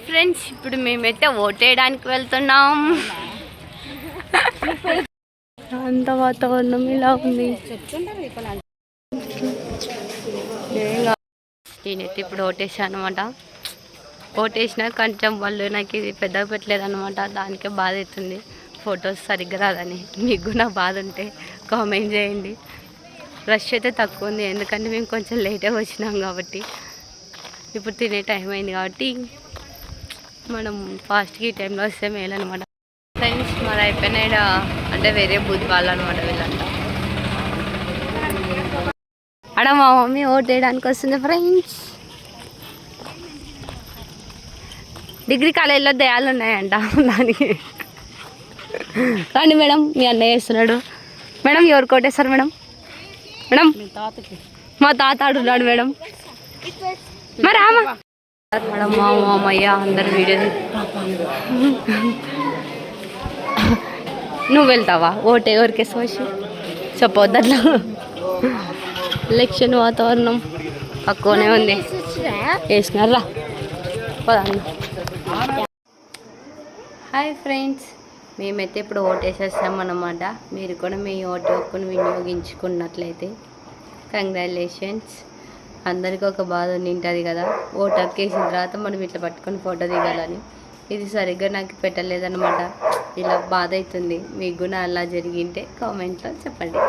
Friends, ఇప్పుడు మేమైతే ఓటేయడానికి వెళ్తున్నాం. అంత వాతావరణం ఇలా ఉంది. నేనైతే ఇప్పుడు ఓటేసాను అనమాట. ఓటేసినా కొంచెం వాళ్ళు నాకు ఇది పెద్దగా పెట్టలేదు అనమాట. దానికే బాధ అవుతుంది. ఫొటోస్ సరిగ్గా రాదని. మీకు నా బాధ ఉంటే కామెంట్ చేయండి. రష్ అయితే తక్కువ ఉంది, ఎందుకంటే మేము కొంచెం లేట్గా వచ్చినాం కాబట్టి. ఇప్పుడు తినే టైం అయింది కాబట్టి మనం ఫాస్ట్గా ఈ టైంలో వస్తే మేలు అనమాట. ఫ్రెండ్స్, మరి అయిపోయినాయి అంటే వేరే బూత్ వాళ్ళు అనమాట వీళ్ళంతా. అక్కడ మా మమ్మీ ఓట్ వేయడానికి వస్తుంది ఫ్రెండ్స్. డిగ్రీ కాలేజీలో దయాలు ఉన్నాయంట దానికి. రండి మేడం, మీ అన్నయ్య వేస్తున్నాడు. మేడం ఎవరు కొట్టేస్తారు మేడం? మేడం మా తాత ఆడున్నాడు మేడం. మరి మేడం మా మామయ్య అందరు వీడియో. నువ్వు వెళ్తావా ఓటు ఎవరికి వేసి చెప్పవద్దు అట్లా. ఎలక్షన్ వాతావరణం తక్కువనే ఉంది. వేసినారా? హాయ్ ఫ్రెండ్స్, మేమైతే ఇప్పుడు ఓటు వేసేస్తామన్నమాట. మీరు కూడా మీ ఓటు హక్కును వినియోగించుకున్నట్లయితే కంగ్రాచులేషన్స్. అందరికీ ఒక బాధ ఉంటుంది కదా, ఓటు హక్కు వేసిన తర్వాత మనం ఇట్లా పట్టుకొని ఫోటో దిగాలని. ఇది సరిగ్గా నాకు పెట్టలేదన్నమాట. ఇలా బాధ అవుతుంది. మీకు కూడా అలా జరిగింటే కామెంట్లో చెప్పండి.